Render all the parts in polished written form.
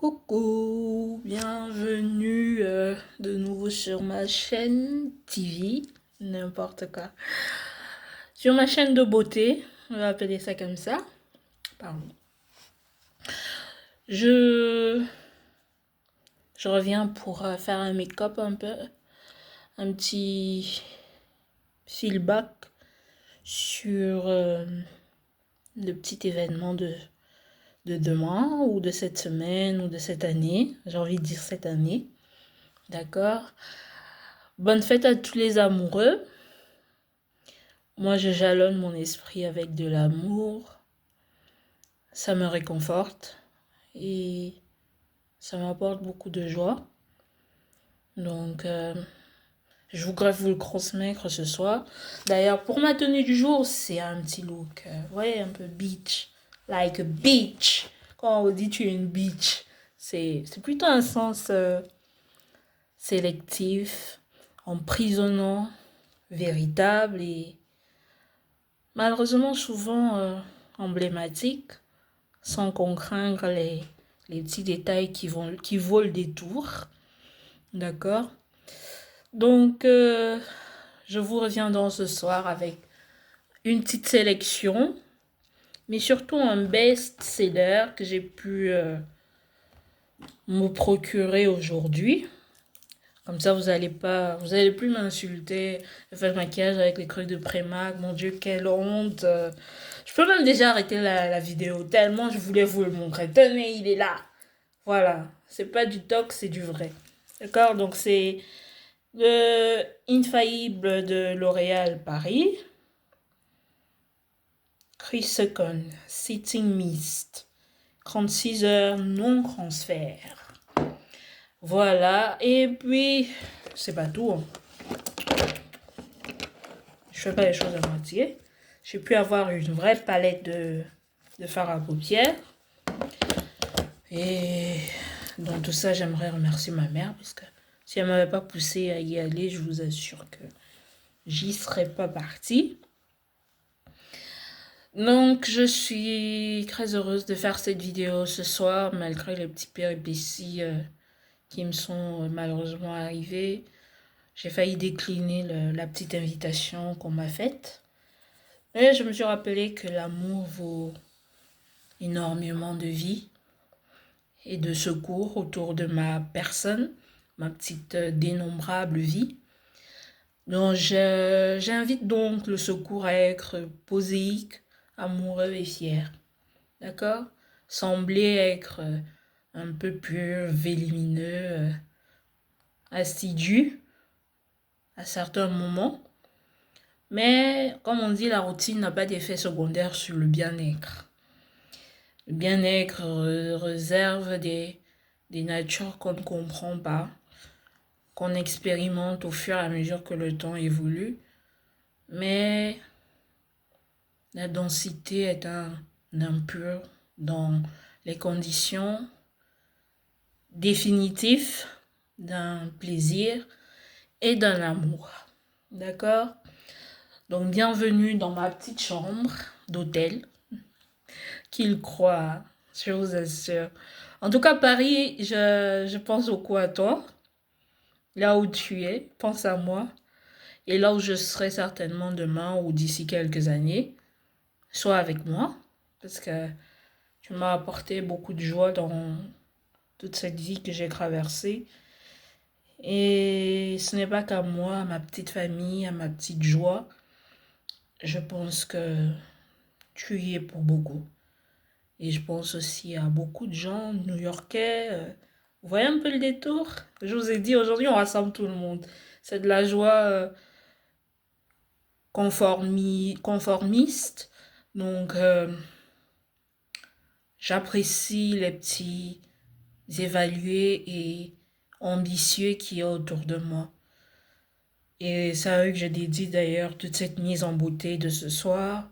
Coucou, bienvenue de nouveau sur ma chaîne TV, n'importe quoi. Sur ma chaîne de beauté, on va appeler ça comme ça. Pardon. Je reviens pour faire un make-up un petit feedback sur le petit événement de demain ou de cette semaine ou de cette année. J'ai envie de dire cette année. D'accord? Bonne fête à tous les amoureux. Moi, je jalonne mon esprit avec de l'amour. Ça me réconforte et ça m'apporte beaucoup de joie. Donc, je voudrais vous le transmettre ce soir. D'ailleurs, pour ma tenue du jour, c'est un petit look, ouais, un peu beach. Like a beach. Quand on dit tu es une beach, c'est plutôt un sens sélectif, emprisonnant, véritable et malheureusement souvent emblématique, sans qu'on craigne les petits détails qui volent des tours. D'accord? Donc, je vous reviens dans ce soir avec une petite sélection, mais surtout un best-seller que j'ai pu me procurer aujourd'hui. Comme ça, vous allez plus m'insulter, faire le maquillage avec les creux de Prémac. Mon Dieu, quelle honte. Je peux même déjà arrêter la vidéo, tellement je voulais vous le montrer. Tenez, il est là. Voilà. C'est pas du tox, c'est du vrai. D'accord? Donc, c'est le Infaillible de L'Oréal Paris. Chris Secon, Sitting Mist. 36 heures, non transfert. Voilà. Et puis, c'est pas tout. Hein. Je fais pas les choses à moitié. J'ai pu avoir une vraie palette de fard à paupières. Et dans tout ça, j'aimerais remercier ma mère parce que si elle m'avait pas poussé à y aller, je vous assure que j'y serais pas partie. Donc, je suis très heureuse de faire cette vidéo ce soir, malgré les petits péripéties qui me sont malheureusement arrivées. J'ai failli décliner la petite invitation qu'on m'a faite. Mais je me suis rappelé que l'amour vaut énormément de vie et de secours autour de ma personne, ma petite dénombrable vie. Donc, j'invite donc le secours à être poséique, amoureux et fier. D'accord? Sembler être un peu plus vélimineux, assidu à certains moments. Mais, comme on dit, la routine n'a pas d'effet secondaire sur le bien-être. Le bien-être réserve des natures qu'on ne comprend pas, qu'on expérimente au fur et à mesure que le temps évolue. Mais la densité est un impur dans les conditions définitives d'un plaisir et d'un amour. D'accord? Donc, bienvenue dans ma petite chambre d'hôtel. Qu'il croit, je vous assure. En tout cas, Paris, je pense beaucoup à toi. Là où tu es, pense à moi. Et là où je serai certainement demain ou d'ici quelques années, sois avec moi. Parce que tu m'as apporté beaucoup de joie dans toute cette vie que j'ai traversée. Et ce n'est pas qu'à moi, à ma petite famille, à ma petite joie. Je pense que tu y es pour beaucoup. Et je pense aussi à beaucoup de gens new-yorkais. Vous voyez un peu le détour? Je vous ai dit, aujourd'hui, on rassemble tout le monde. C'est de la joie conformiste. Donc, j'apprécie les petits évalués et ambitieux qui y a autour de moi. Et c'est à eux que je dédie d'ailleurs toute cette mise en beauté de ce soir.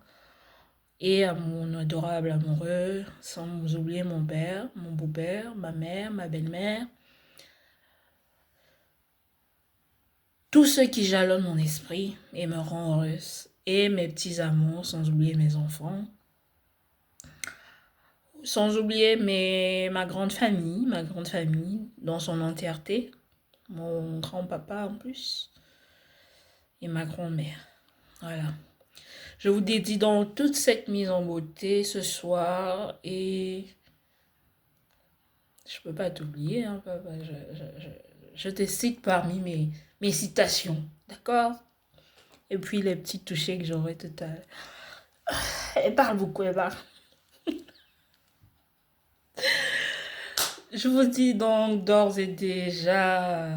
Et à mon adorable amoureux, sans oublier mon père, mon beau-père, ma mère, ma belle-mère. Tous ceux qui jalonnent mon esprit et me rendent heureuse. Et mes petits amours, sans oublier mes enfants. Sans oublier ma grande famille dans son entièreté, mon grand-papa en plus, et ma grand-mère. Voilà. Je vous dédie donc toute cette mise en beauté ce soir et je peux pas t'oublier, hein, papa. Je te cite parmi mes citations, d'accord? Et puis les petits touchés que j'aurai tout à l'heure. Elle parle beaucoup, elle parle. Je vous dis donc d'ores et déjà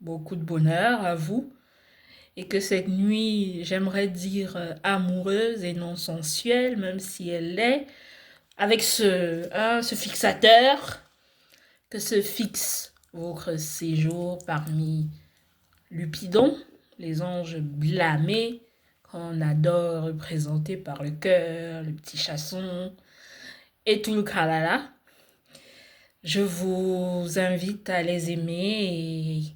beaucoup de bonheur à vous et que cette nuit, j'aimerais dire amoureuse et non sensuelle, même si elle l'est, avec ce fixateur que se fixe votre séjour parmi Lupidon, les anges blâmés qu'on adore représenter par le cœur, le petit chasson et tout le tralala. Je vous invite à les aimer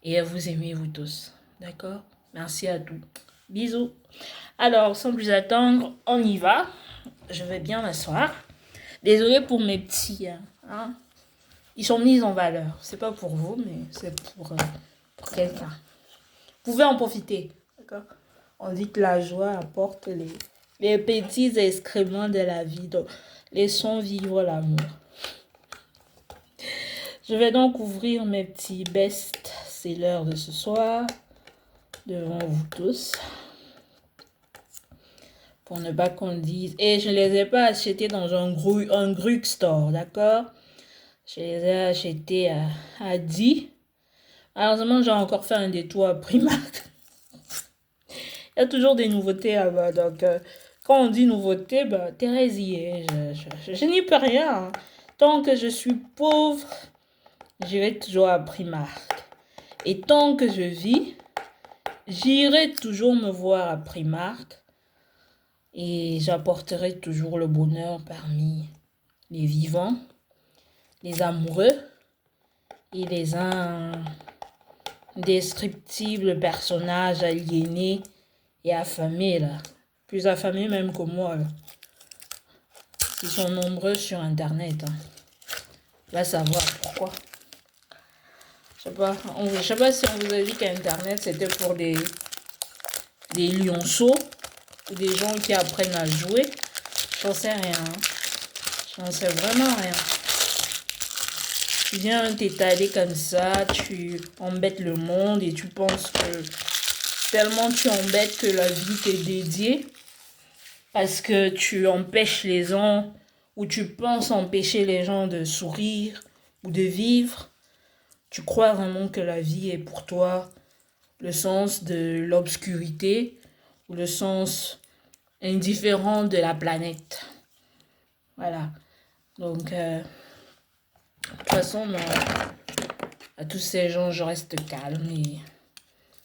et à vous aimer vous tous. D'accord? Merci à tous. Bisous. Alors, sans plus attendre, on y va. Je vais bien m'asseoir. Désolée pour mes petits. Hein. Ils sont mis en valeur. C'est pas pour vous, mais c'est pour quelqu'un. Vous pouvez en profiter. D'accord? On dit que la joie apporte les petits excréments de la vie. Donc, laissons vivre l'amour. Je vais donc ouvrir mes petits best-sellers de ce soir devant vous tous. Pour ne pas qu'on dise... Et je ne les ai pas achetés dans un Grug store, d'accord? Je les ai achetés à 10. Malheureusement, j'ai encore fait un détour à Primark. Il y a toujours des nouveautés là-bas. Donc, quand on dit nouveauté, bah, Thérèse y est. Je n'y peux rien. Hein. Tant que je suis pauvre, j'irai toujours à Primark. Et tant que je vis, j'irai toujours me voir à Primark. Et j'apporterai toujours le bonheur parmi les vivants, les amoureux et les indescriptibles personnages aliénés et affamés, là. Plus affamés même que moi, là. Ils sont nombreux sur Internet. Hein. Va savoir pourquoi. Je sais pas si on vous a dit qu'Internet, c'était pour des lionceaux ou des gens qui apprennent à jouer. J'en sais rien. Hein. J'en sais vraiment rien. Tu viens t'étaler comme ça, tu embêtes le monde et tu penses que tellement tu embêtes que la vie t'est dédiée parce que tu empêches les gens ou tu penses empêcher les gens de sourire ou de vivre. Tu crois vraiment que la vie est pour toi le sens de l'obscurité ou le sens indifférent de la planète. Voilà. Donc, de toute façon, non. À tous ces gens, je reste calme et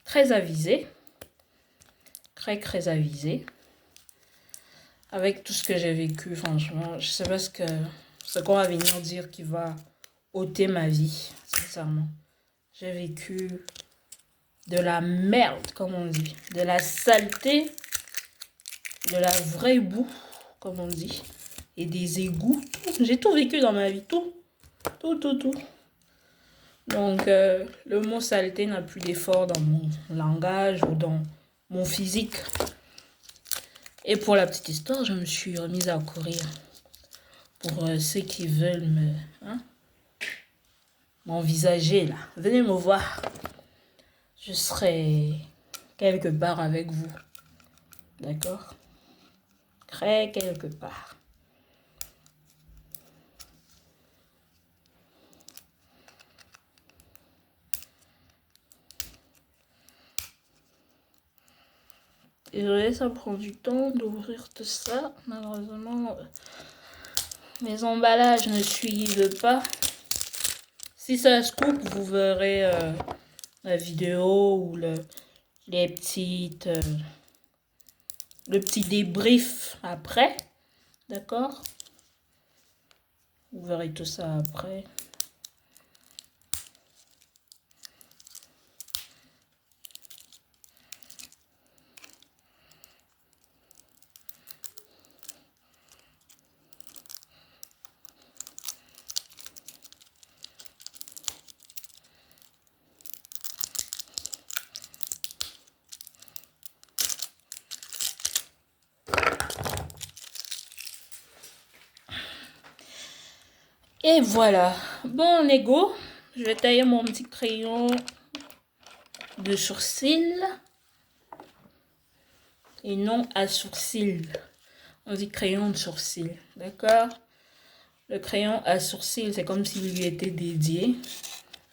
très avisé. Très avisé. Avec tout ce que j'ai vécu, franchement, je sais pas ce qu'on va venir dire qui va ôter ma vie, sincèrement. J'ai vécu de la merde, comme on dit. De la saleté, de la vraie boue, comme on dit. Et des égouts. J'ai tout vécu dans ma vie, tout. Tout. Donc, le mot saleté n'a plus d'effort dans mon langage ou dans mon physique. Et pour la petite histoire, je me suis remise à courir. Pour ceux qui veulent m'envisager, là. Venez me voir. Je serai quelque part avec vous. D'accord? Très quelque part. Désolée, ça prend du temps d'ouvrir tout ça. Malheureusement, les emballages ne suivent pas. Si ça se coupe, vous verrez la vidéo ou les petites, le petit débrief après. D'accord? Vous verrez tout ça après. Et voilà. Bon, Lego, je vais tailler mon petit crayon de sourcil. Et non à sourcil. On dit crayon de sourcil. D'accord? Le crayon à sourcil, c'est comme s'il lui était dédié.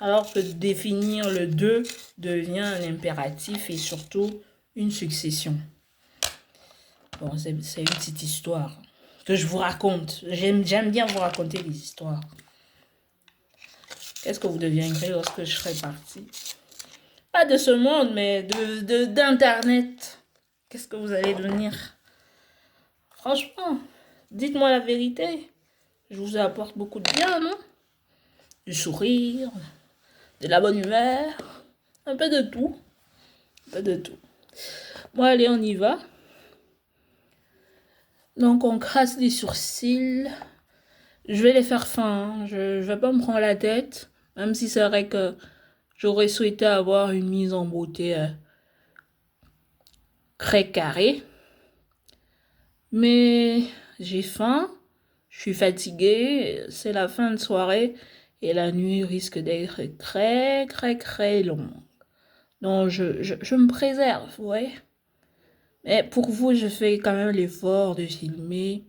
Alors que définir le deux devient un impératif et surtout une succession. Bon, c'est une petite histoire que je vous raconte. J'aime bien vous raconter des histoires. Qu'est-ce que vous deviendrez lorsque je serai partie? Pas de ce monde, mais d'Internet. Qu'est-ce que vous allez devenir? Franchement, dites-moi la vérité. Je vous apporte beaucoup de bien, non? Du sourire, de la bonne humeur, un peu de tout. Un peu de tout. Bon, allez, on y va. Donc, on crasse les sourcils. Je vais les faire fins. Hein. Je vais pas me prendre la tête. Même si c'est vrai que j'aurais souhaité avoir une mise en beauté très carrée. Mais j'ai faim. Je suis fatiguée. C'est la fin de soirée. Et la nuit risque d'être très longue. Donc, je me préserve, ouais. Mais pour vous, je fais quand même l'effort de filmer.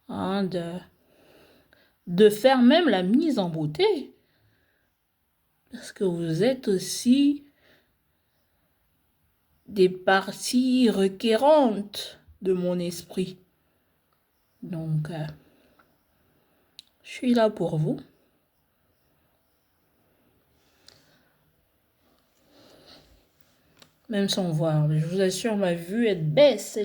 Hein, de faire même la mise en beauté. Parce que vous êtes aussi des parties requérantes de mon esprit. Donc, je suis là pour vous. Même sans voir. Mais je vous assure, ma vue, elle baisse.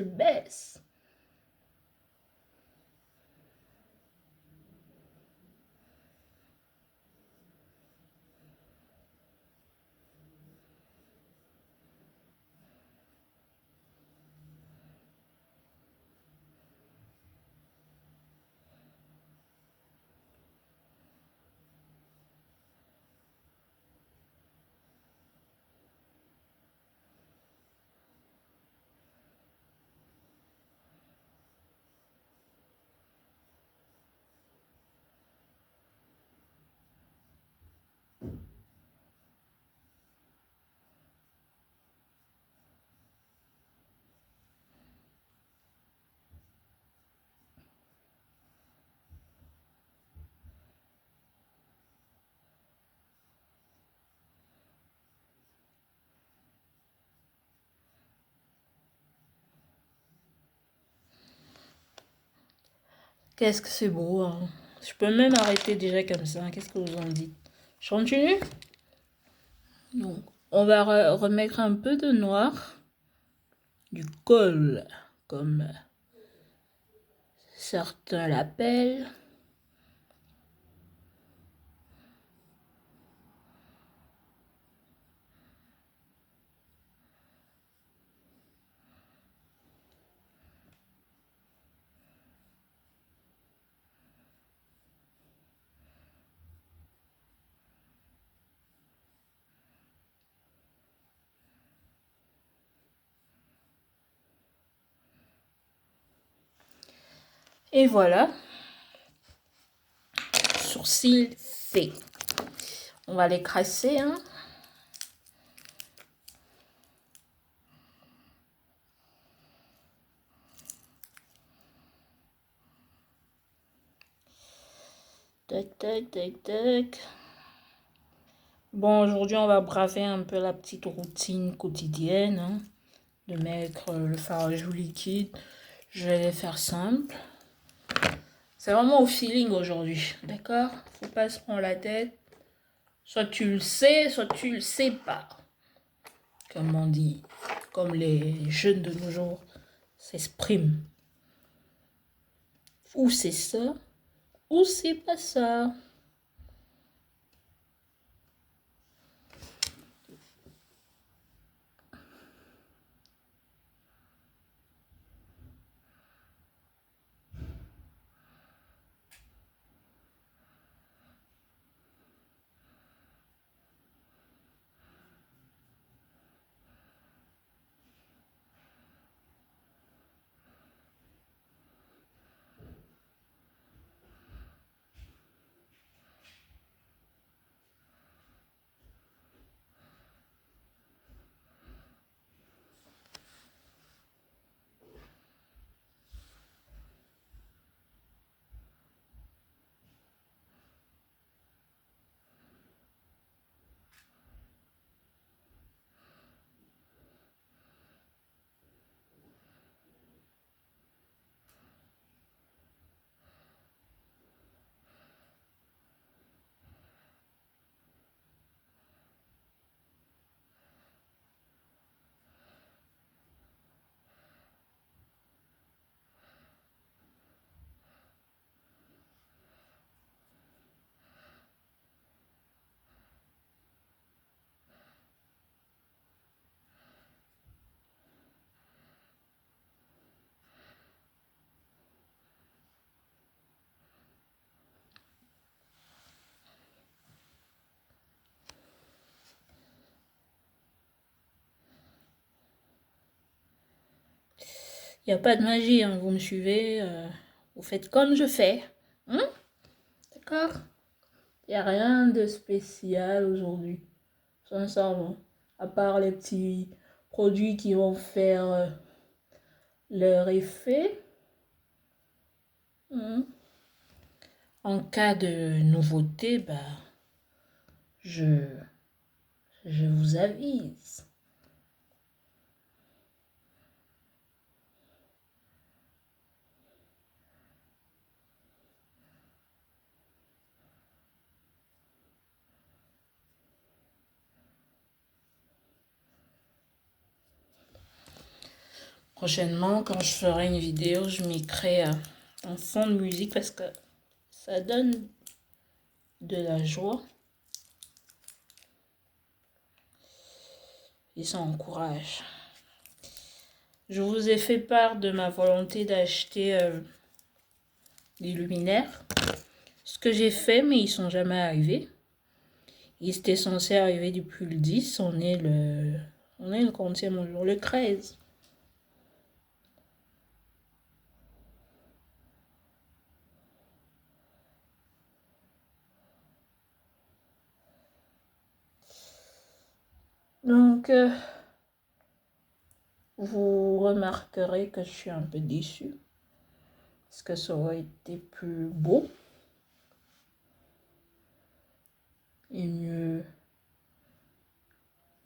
Qu'est-ce que c'est beau, hein? Je peux même arrêter déjà comme ça. Qu'est-ce que vous en dites? Je continue? Donc, on va remettre un peu de noir. Du colle, comme certains l'appellent. Et voilà, sourcils faits. On va les crasser, hein. Tac. Bon, aujourd'hui, on va braver un peu la petite routine quotidienne, hein, de mettre le fard à joues liquide. Je vais les faire simple. C'est vraiment au feeling aujourd'hui, d'accord? Faut pas se prendre la tête. Soit tu le sais, soit tu le sais pas. Comme on dit, comme les jeunes de nos jours s'expriment. Ou c'est ça, ou c'est pas ça. Il n'y a pas de magie, hein. Vous me suivez, vous faites comme je fais. Hein? D'accord? Il n'y a rien de spécial aujourd'hui, sincèrement. À part les petits produits qui vont faire leur effet. Hein? En cas de nouveauté, bah, je vous avise. Prochainement, quand je ferai une vidéo, je mettrai un fond de musique parce que ça donne de la joie et ça encourage. Je vous ai fait part de ma volonté d'acheter des luminaires. Ce que j'ai fait, mais ils sont jamais arrivés. Ils étaient censés arriver depuis le 10, on est le quantième jour, le 13. Donc, vous remarquerez que je suis un peu déçue. Parce que ça aurait été plus beau. Et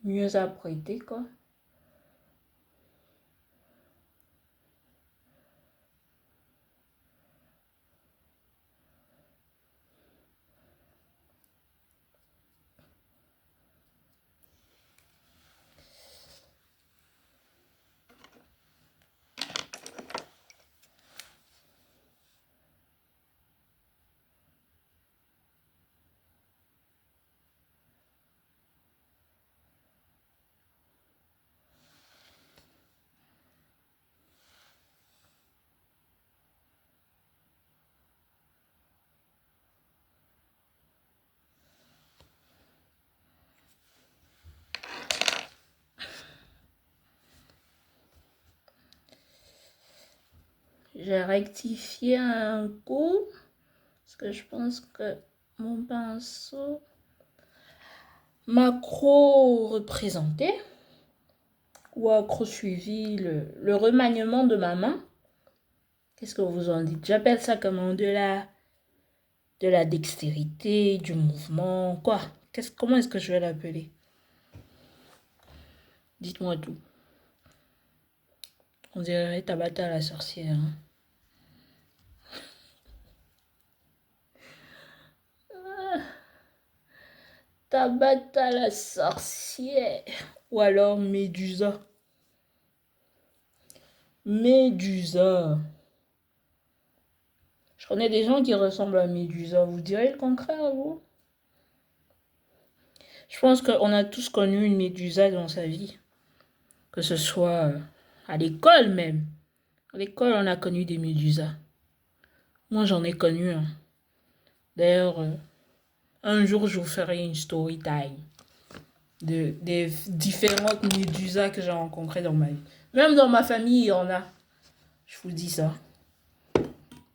mieux apprêté, quoi. J'ai rectifié un coup. Parce que je pense que mon pinceau macro représenté ou accro suivi le remaniement de ma main. Qu'est-ce que vous en dites? J'appelle ça comment? De la dextérité, du mouvement, quoi? Comment est-ce que je vais l'appeler? Dites-moi tout. On dirait Tabata la sorcière. Hein? Tabata la sorcière. Ou alors Médusa. Médusa. Je connais des gens qui ressemblent à Médusa. Vous direz le contraire, vous? Je pense qu'on a tous connu une Médusa dans sa vie. Que ce soit à l'école même. À l'école, on a connu des Médusas. Moi, j'en ai connu un. D'ailleurs, un jour, je vous ferai une story time des différentes Médusas que j'ai rencontrées dans ma vie. Même dans ma famille, il y en a. Je vous dis ça.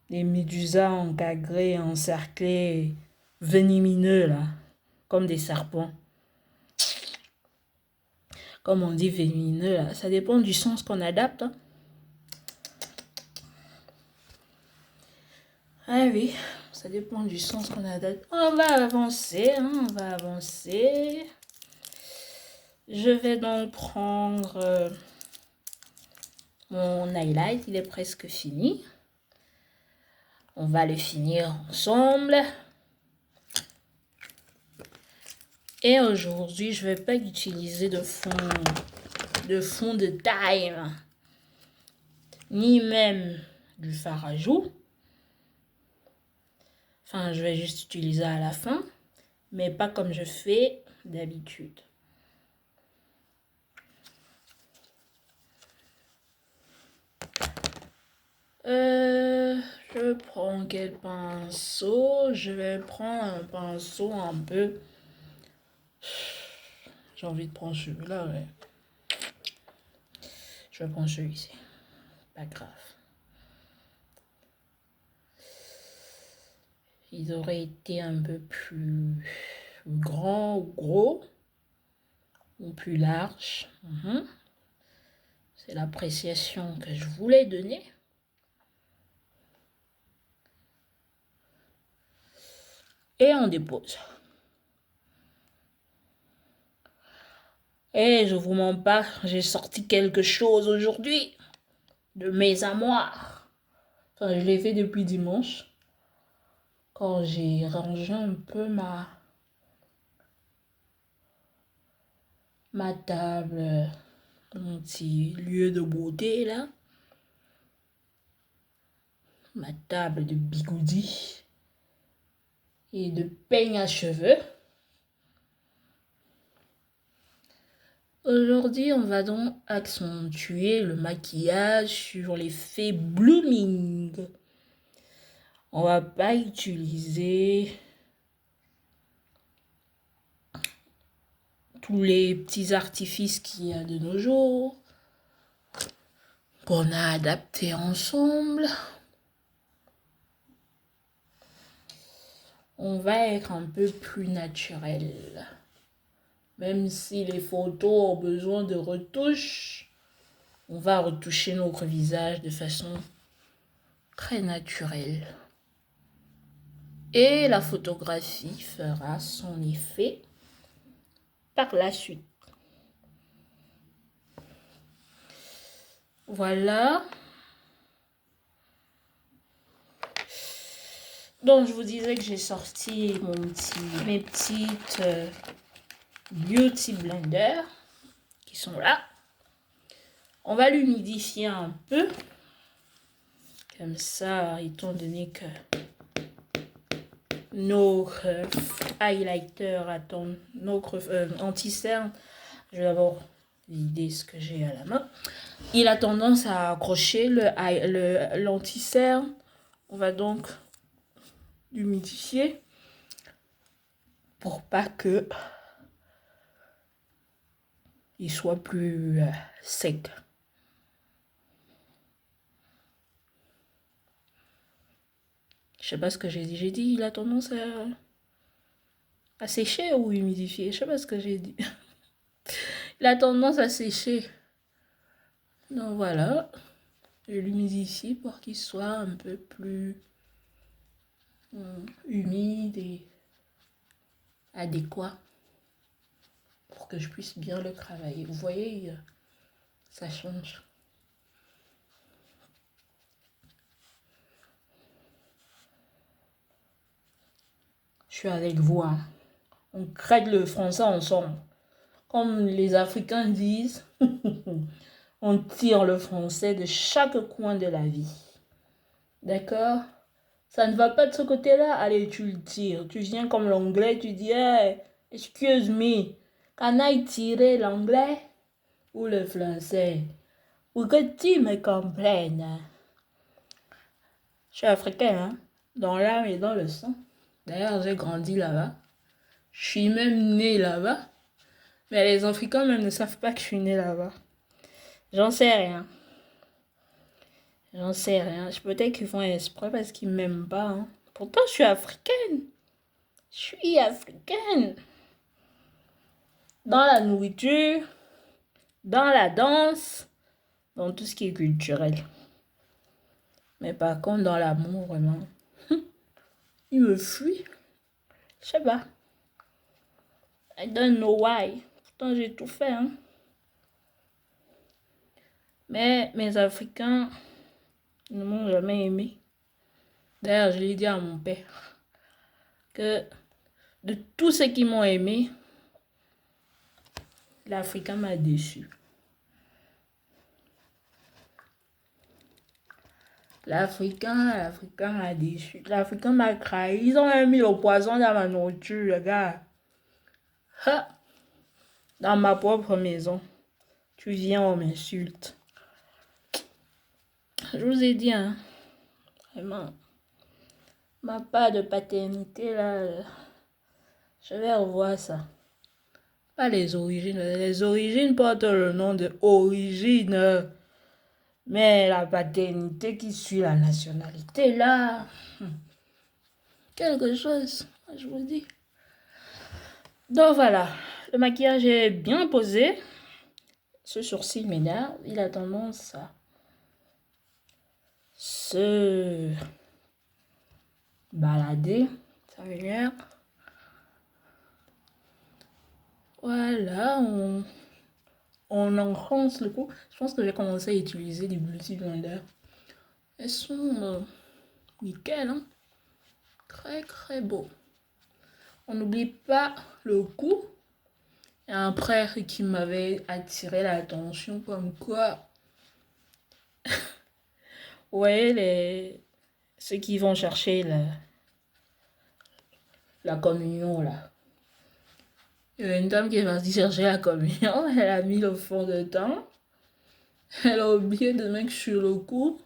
Des Médusas encadrés, encerclés, venimeux, là. Comme des serpents. Comme on dit venimeux, là. Ça dépend du sens qu'on adapte. Hein. Ah oui, ça dépend du sens qu'on adapte. On va avancer, hein, on va avancer. Je vais donc prendre mon highlight, il est presque fini. On va le finir ensemble. Et aujourd'hui, je ne vais pas utiliser de fond de time, ni même du fard à joues. Enfin, je vais juste utiliser à la fin, mais pas comme je fais d'habitude. Je prends quel pinceau? Je vais prendre un pinceau un peu... J'ai envie de prendre celui-là, ouais. Je vais prendre celui-ci. pas grave. Ils auraient été un peu plus grands ou gros ou plus larges. C'est l'appréciation que je voulais donner. Et on dépose. Et je vous mens pas, j'ai sorti quelque chose aujourd'hui de mes armoires. Enfin, je l'ai fait depuis dimanche. Quand j'ai rangé un peu ma table, mon petit lieu de beauté là. Ma table de bigoudi et de peigne à cheveux. Aujourd'hui, on va donc accentuer le maquillage sur l'effet blooming. On va pas utiliser tous les petits artifices qu'il y a de nos jours, qu'on a adaptés ensemble. On va être un peu plus naturel. Même si les photos ont besoin de retouches, on va retoucher notre visage de façon très naturelle. Et la photographie fera son effet par la suite. Voilà. Donc, je vous disais que j'ai sorti mes petites beauty blender qui sont là. On va l'humidifier un peu. Comme ça, étant donné que notre highlighter attend notre anti-cerne, je vais d'abord vider ce que j'ai à la main. Il a tendance à accrocher l'anti-cerne. On va donc l'humidifier pour pas que il soit plus sec. Je sais pas ce que j'ai dit. J'ai dit il a tendance à sécher ou humidifier. Je sais pas ce que j'ai dit. Il a tendance à sécher. Donc voilà. Je l'humidifie pour qu'il soit un peu plus humide et adéquat. Pour que je puisse bien le travailler. Vous voyez, ça change. Je suis avec vous, hein. On crée le français ensemble. Comme les Africains disent, on tire le français de chaque coin de la vie. D'accord? Ça ne va pas de ce côté-là? Allez, tu le tires. Tu viens comme l'anglais, tu dis, hey, excuse me, can I tirer l'anglais ou le français? Pour que tu me comprennes. Je suis africain, hein? Dans l'âme et dans le sang. D'ailleurs, j'ai grandi là-bas. Je suis même née là-bas. Mais les Africains même ne savent pas que je suis née là-bas. J'en sais rien. J'en sais rien. Peut-être qu'ils font exprès parce qu'ils m'aiment pas. Hein. Pourtant, je suis africaine. Je suis africaine. Dans la nourriture, dans la danse, dans tout ce qui est culturel. Mais par contre, dans l'amour, vraiment, il me fuit. Je sais pas. I don't know why. Pourtant, j'ai tout fait. Hein. Mais mes Africains ne m'ont jamais aimé. D'ailleurs, je l'ai dit à mon père que de tous ceux qui m'ont aimé, l'Africain m'a déçu. L'Africain a déçu. L'Africain m'a trahi. Ils ont même mis le poison dans ma nourriture, les gars. Ha! Dans ma propre maison. Tu viens, on m'insulte. Je vous ai dit, hein. Vraiment. Ma part de paternité, là, je vais revoir ça. Pas les origines. Les origines portent le nom de origine. Mais la paternité qui suit la nationalité, là, quelque chose, je vous dis. Donc voilà, le maquillage est bien posé. Ce sourcil m'énerve, il a tendance à se balader. Ça m'énerve. Voilà, on enfonce le cou. Je pense que j'ai commencé à utiliser des beauty blenders. Elles sont nickel, hein? Très très beau. On n'oublie pas le cou. Il y a un frère qui m'avait attiré l'attention comme quoi, vous voyez, ceux qui vont chercher la communion là. Il y a une dame qui est partie chercher la communion, elle a mis le fond de teint, elle a oublié de mettre sur le cou,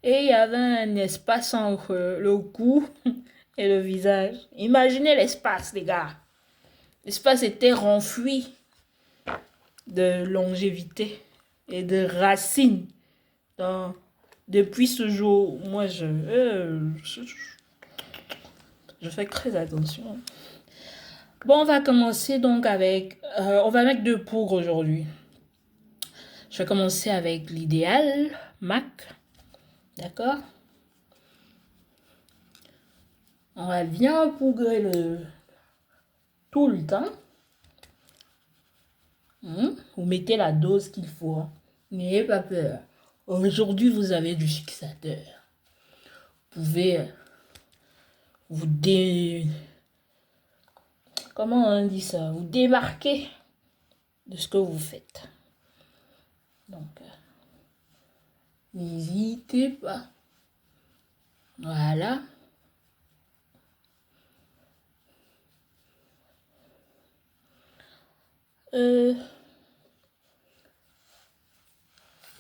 et il y avait un espace entre le cou et le visage. Imaginez l'espace, les gars. L'espace était renfui de longévité et de racines. Donc, depuis ce jour, moi, je fais très attention. Bon, on va commencer donc avec... on va mettre 2 poudres aujourd'hui. Je vais commencer avec l'idéal MAC. D'accord? On va bien poudrer tout le temps. Vous mettez la dose qu'il faut. N'ayez pas peur. Aujourd'hui, vous avez du fixateur. Vous pouvez vous comment on dit ça? Vous démarquer de ce que vous faites. Donc, n'hésitez pas. Voilà.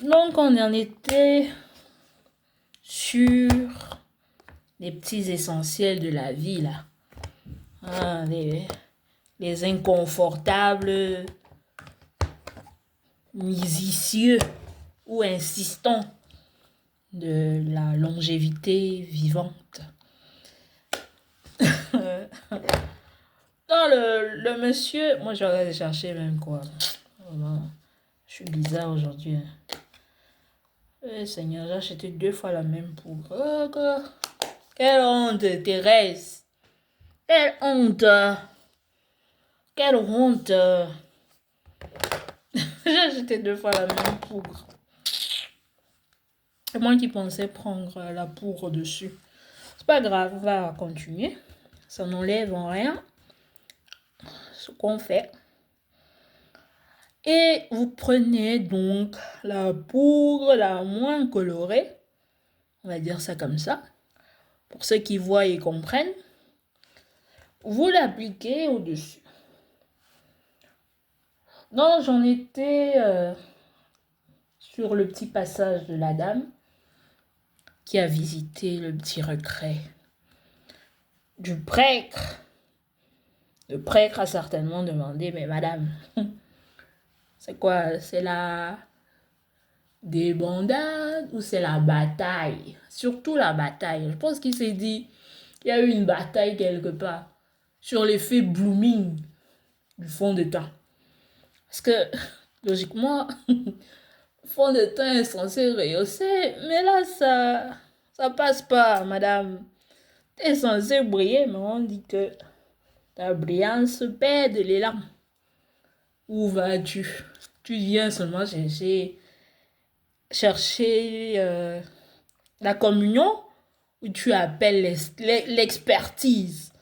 Donc, on en était sur les petits essentiels de la vie, là. Ah, les inconfortables, musicieux ou insistants de la longévité vivante. Non, le monsieur, moi j'aurais cherché même quoi. Oh, je suis bizarre aujourd'hui. Seigneur, j'ai acheté 2 fois la même poudre. Oh, quelle honte, Thérèse. Quelle honte. Quelle honte. J'ai acheté 2 fois la même poudre. C'est moi qui pensais prendre la poudre dessus. C'est pas grave, on va continuer. Ça n'enlève en rien ce qu'on fait. Et vous prenez donc la poudre la moins colorée. On va dire ça comme ça. Pour ceux qui voient et comprennent. Vous l'appliquez au-dessus. Non, j'en étais sur le petit passage de la dame qui a visité le petit recret du prêtre. Le prêtre a certainement demandé, mais madame, c'est quoi? C'est la débandade ou c'est la bataille? Surtout la bataille. Je pense qu'il s'est dit qu'il y a eu une bataille quelque part sur l'effet blooming du fond de teint. Parce que, logiquement, le fond de teint est censé rehausser, mais là, ça passe pas, madame. T'es censé briller, mais on dit que ta brillance perd de l'élan. Où vas-tu? Tu viens seulement chercher la communion ou tu appelles l'expertise?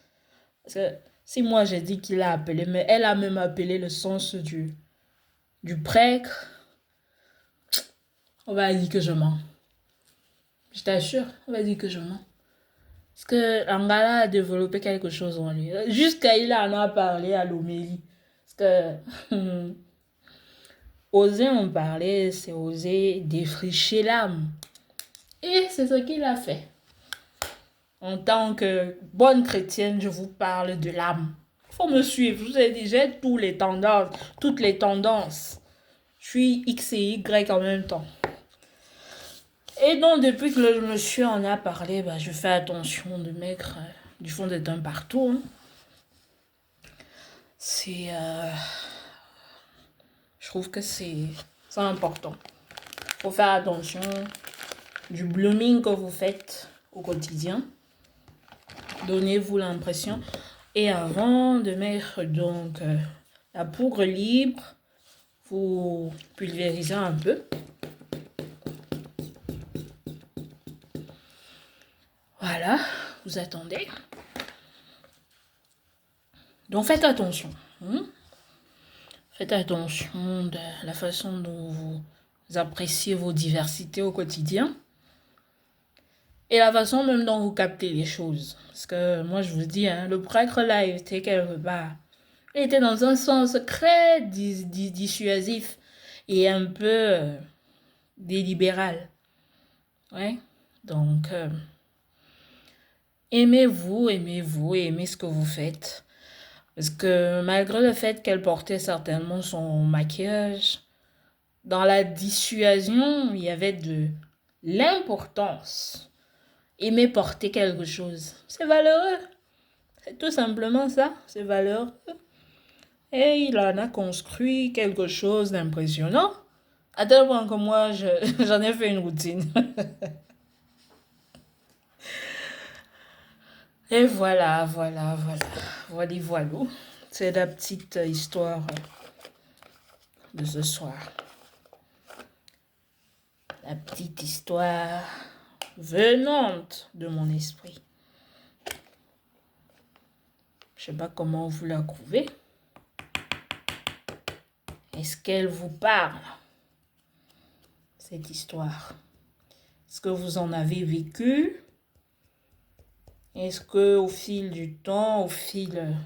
Parce que si moi j'ai dit qu'il a appelé, mais elle a même appelé le sens du prêtre, on va dire que je mens. Je t'assure, on va dire que je mens. Parce que Angala a développé quelque chose en lui. Jusqu'à il en a parlé à l'homélie. Parce que oser en parler, c'est oser défricher l'âme. Et c'est ce qu'il a fait. En tant que bonne chrétienne, je vous parle de l'âme. Il faut me suivre. Je vous ai dit, j'ai toutes les tendances. Je suis X et Y en même temps. Et donc, depuis que le monsieur en a parlé, je fais attention de mettre du fond de teint partout. Hein. Je trouve que c'est important. Il faut faire attention du blooming que vous faites au quotidien. Donnez-vous l'impression. Et avant de mettre donc la poudre libre, vous pulvérisez un peu. Voilà, vous attendez. Donc faites attention. Faites attention de la façon dont vous appréciez vos diversités au quotidien. Et la façon même dont vous captez les choses. Parce que moi, je vous dis, hein, le prêtre là, il était quelque part. Il était dans un sens très dissuasif et un peu délibéral. Ouais. Donc, aimez-vous, aimez ce que vous faites. Parce que malgré le fait qu'elle portait certainement son maquillage, dans la dissuasion, il y avait de l'importance. Aimer porter quelque chose, c'est valeureux. C'est tout simplement ça, c'est valeureux. Et il en a construit quelque chose d'impressionnant. À tel point que moi, j'en ai fait une routine. Et voilà. Voilà. C'est la petite histoire de ce soir. La petite histoire venante de mon esprit. Je sais pas comment vous la trouvez. Est-ce qu'elle vous parle, cette histoire? Est-ce que vous en avez vécu? Est-ce que au fil du temps, au fil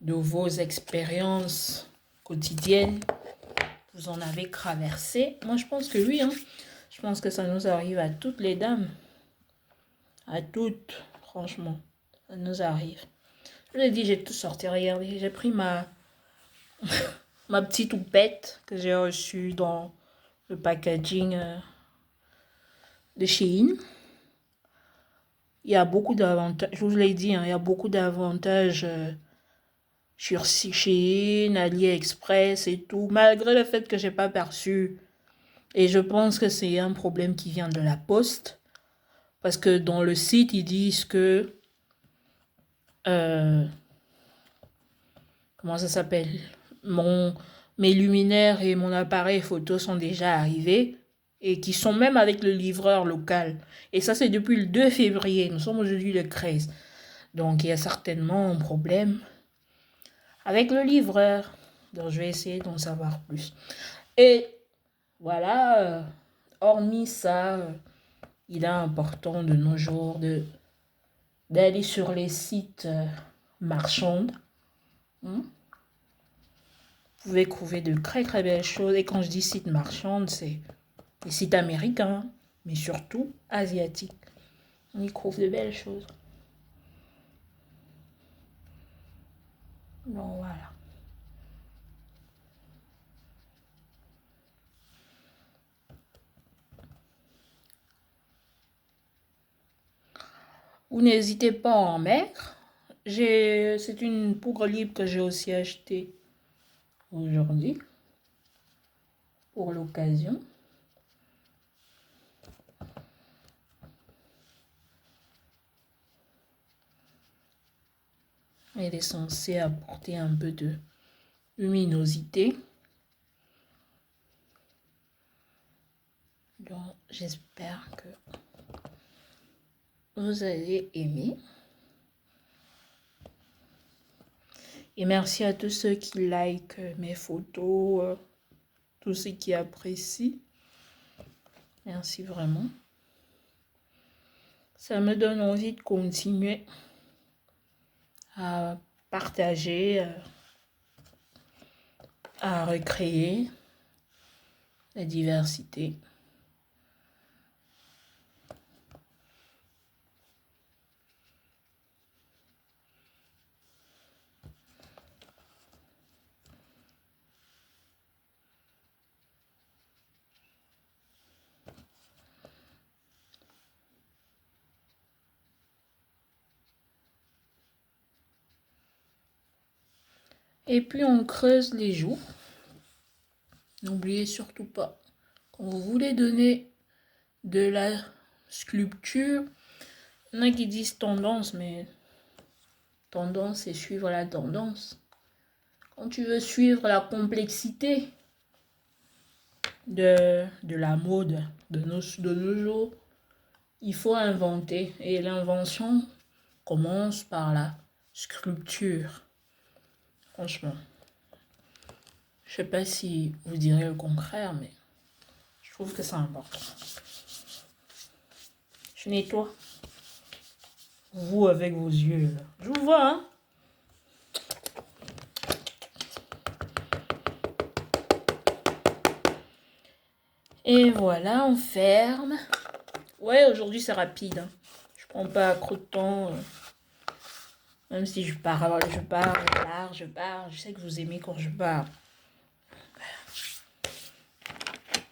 de vos expériences quotidiennes, vous en avez traversé? Moi, je pense que oui. Hein. Je pense que ça nous arrive à toutes les dames. À toutes, franchement. Ça nous arrive. Je l'ai dit, j'ai tout sorti. Regardez, j'ai pris ma petite houppette que j'ai reçue dans le packaging de Shein. Il y a beaucoup d'avantages, je vous l'ai dit, hein, il y a beaucoup d'avantages sur Shein, AliExpress et tout, malgré le fait que j'ai pas perçu. Et je pense que c'est un problème qui vient de la poste, parce que dans le site, ils disent que comment ça s'appelle, mes luminaires et mon appareil photo sont déjà arrivés et qui sont même avec le livreur local. Et ça, c'est depuis le 2 février. Nous sommes aujourd'hui le 13. Donc, il y a certainement un problème avec le livreur. Donc, je vais essayer d'en savoir plus. Et voilà, hormis ça, il est important de nos jours d'aller sur les sites marchands. Vous pouvez trouver de très très belles choses. Et quand je dis sites marchands, c'est les sites américains, mais surtout asiatiques. On y trouve de belles choses. Donc voilà. Vous n'hésitez pas à en mettre. C'est une poudre libre que j'ai aussi achetée aujourd'hui pour l'occasion. Elle est censée apporter un peu de luminosité. Donc j'espère que vous allez aimer. Et merci à tous ceux qui like mes photos, tous ceux qui apprécient. Merci vraiment. Ça me donne envie de continuer à partager, à recréer la diversité. Et puis on creuse les joues. N'oubliez surtout pas, quand vous voulez donner de la sculpture, il y en a qui disent tendance, mais tendance, c'est suivre la tendance. Quand tu veux suivre la complexité de la mode de nos jours, il faut inventer. Et l'invention commence par la sculpture. Franchement. Je sais pas si vous direz le contraire, mais je trouve que c'est important. Je nettoie. Vous avec vos yeux. Là. Je vous vois, hein? Et voilà, on ferme. Ouais, aujourd'hui c'est rapide. Hein. Je prends pas trop de temps. Même si je parle. Je sais que vous aimez quand je parle.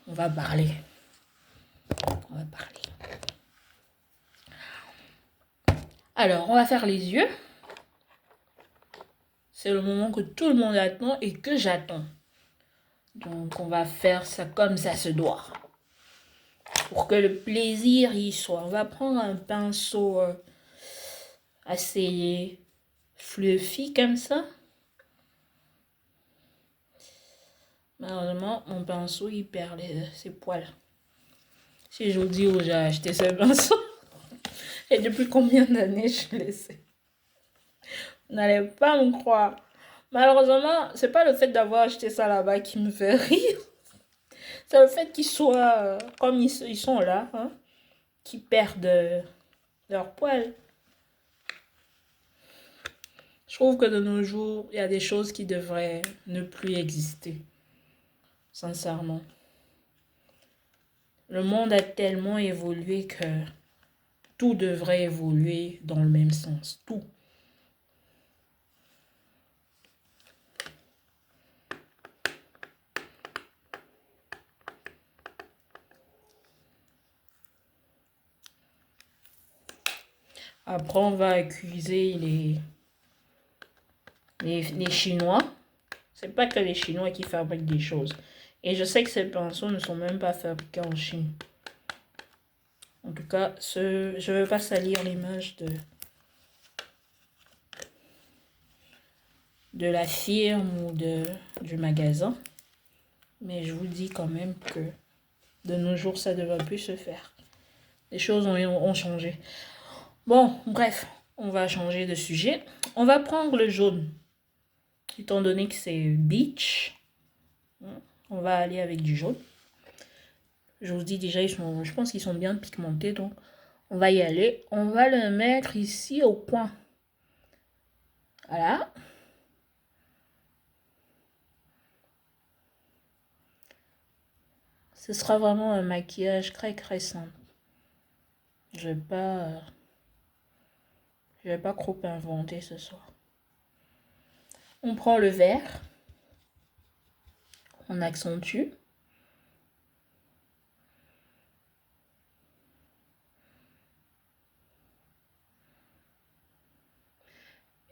On va parler. Alors, on va faire les yeux. C'est le moment que tout le monde attend et que j'attends. Donc, on va faire ça comme ça se doit. Pour que le plaisir y soit. On va prendre un pinceau assez fluffy comme ça. Malheureusement, mon pinceau, il perd ses poils. Si je vous dis où j'ai acheté ce pinceau et depuis combien d'années je le sais. Vous n'allez pas me croire. Malheureusement, c'est pas le fait d'avoir acheté ça là-bas qui me fait rire. C'est le fait qu'ils soient comme ils sont là, hein, qui perdent leurs poils. Je trouve que de nos jours, il y a des choses qui devraient ne plus exister. Sincèrement. Le monde a tellement évolué que tout devrait évoluer dans le même sens. Tout. Après, on va accuser les Chinois. C'est pas que les Chinois qui fabriquent des choses. Et je sais que ces pinceaux ne sont même pas fabriqués en Chine. En tout cas, je ne veux pas salir l'image de la firme ou du magasin. Mais je vous dis quand même que de nos jours, ça ne devrait plus se faire. Les choses ont changé. Bon, bref, on va changer de sujet. On va prendre le jaune. Étant donné que c'est beach, on va aller avec du jaune. Je vous dis déjà, je pense qu'ils sont bien pigmentés, donc on va y aller. On va le mettre ici au coin. Voilà. Ce sera vraiment un maquillage très simple. Je vais pas trop inventer ce soir. On prend le vert. On accentue.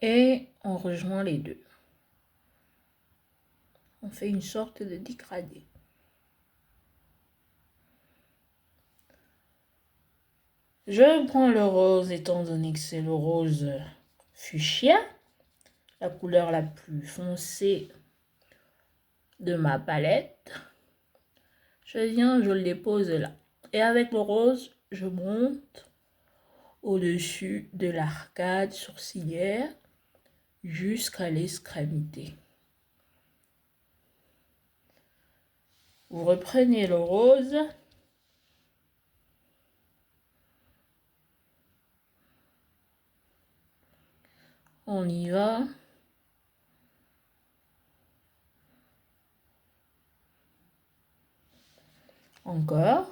Et on rejoint les deux. On fait une sorte de dégradé. Je prends le rose étant donné que c'est le rose fuchsia, la couleur la plus foncée de ma palette. Je viens, je le dépose là. Et avec le rose, je monte au-dessus de l'arcade sourcilière jusqu'à l'extrémité. Vous reprenez le rose. On y va. Encore.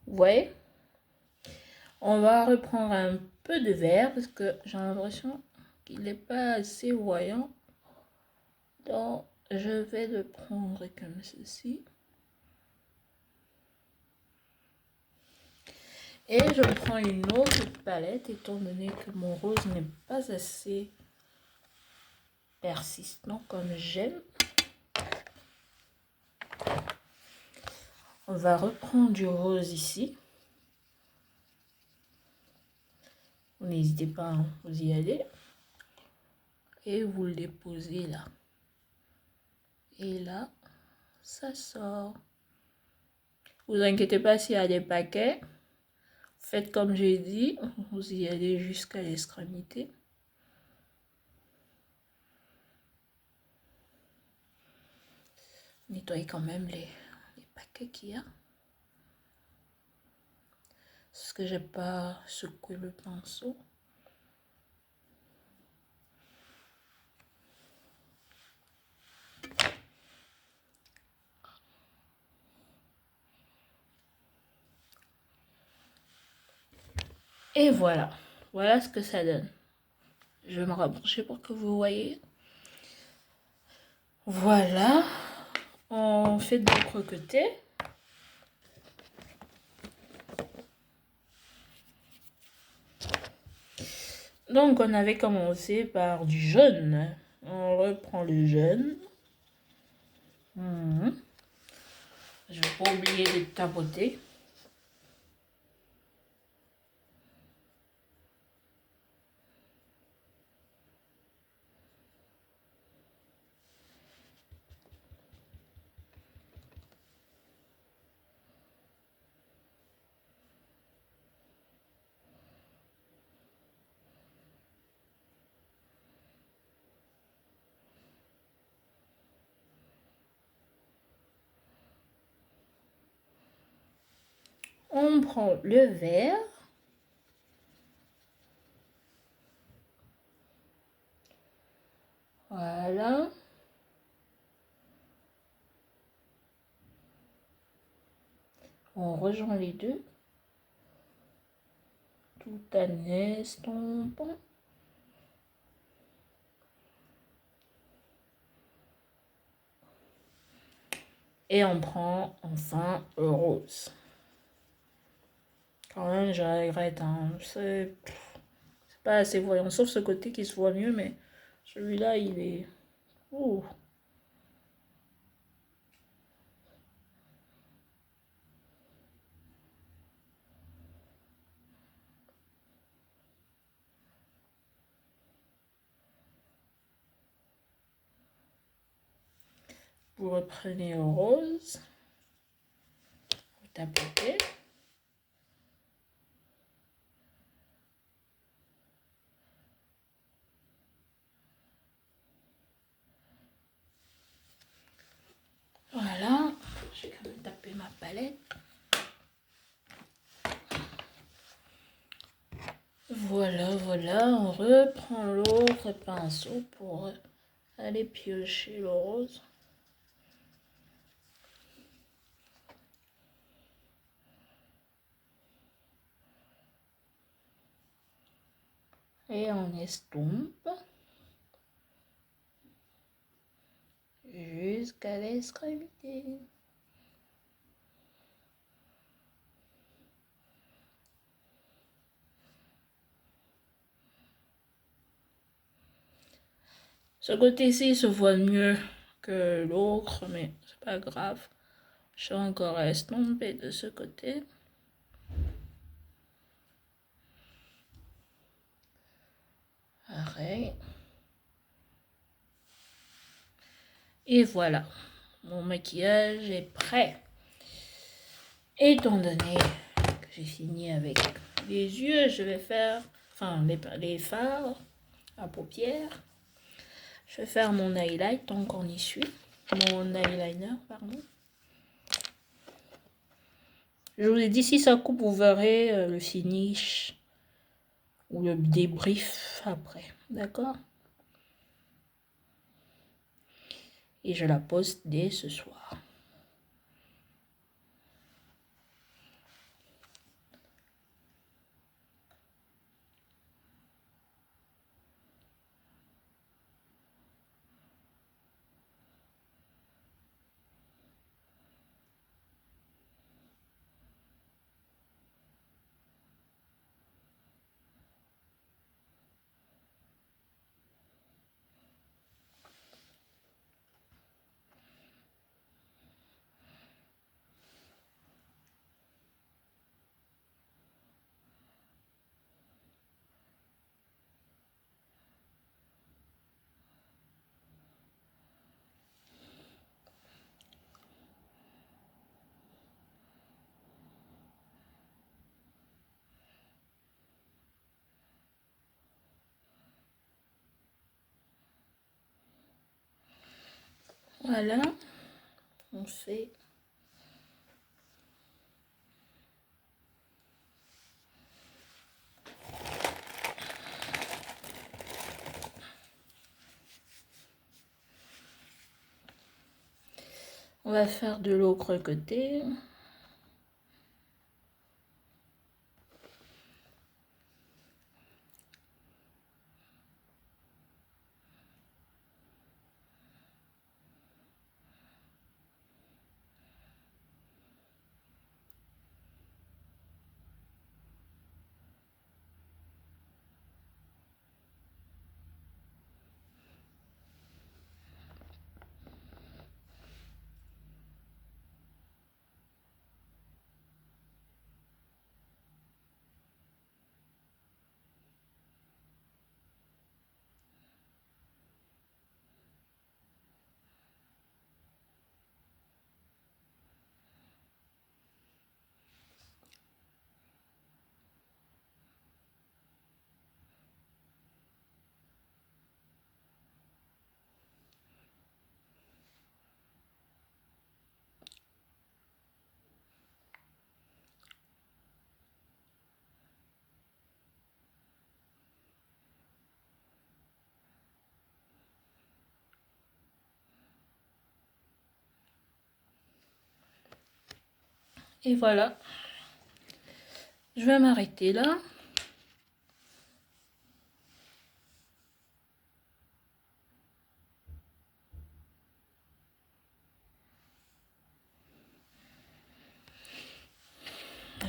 Vous voyez? On va reprendre un peu de vert parce que j'ai l'impression qu'il n'est pas assez voyant. Donc, je vais le prendre comme ceci. Et je prends une autre palette, étant donné que mon rose n'est pas assez persistant comme j'aime. On va reprendre du rose ici. N'hésitez pas, hein, vous y allez. Et vous le déposez là. Et là, ça sort. Vous inquiétez pas s'il y a des paquets. Faites comme j'ai dit, vous y allez jusqu'à l'extrémité. Nettoyez quand même les paquets qu'il y a. Parce que j'ai pas secoué le pinceau. Et voilà. Voilà ce que ça donne. Je vais me rapprocher pour que vous voyez. Voilà. On fait de l'autre côté. Donc, on avait commencé par du jaune. On reprend le jaune. Je vais pas oublier de tapoter. On prend le vert. Voilà. On rejoint les deux. Tout en estompant. Et on prend enfin le rose. Quand même, je regrette. Hein. C'est pas assez voyant. Sauf ce côté qui se voit mieux, mais celui-là, il est... Ouh. Vous reprenez le rose. Vous tapotez. Voilà. Je vais quand même taper ma palette. Voilà, voilà. On reprend l'autre pinceau pour aller piocher le rose. Et on estompe jusqu'à l'extrémité. Ce côté-ci se voit mieux que l'autre, mais c'est pas grave. Je vais encore estomper de ce côté. Pareil. Et voilà, mon maquillage est prêt. Étant donné que j'ai fini avec les yeux, je vais faire, enfin les fards à paupières. Je vais faire mon highlight tant qu'on y suit. Mon eyeliner, pardon. Je vous ai dit, si ça coupe, vous verrez le finish ou le débrief après. D'accord? Et je la poste dès ce soir. Voilà, on fait. On va faire de l'autre côté. Et voilà. Je vais m'arrêter là.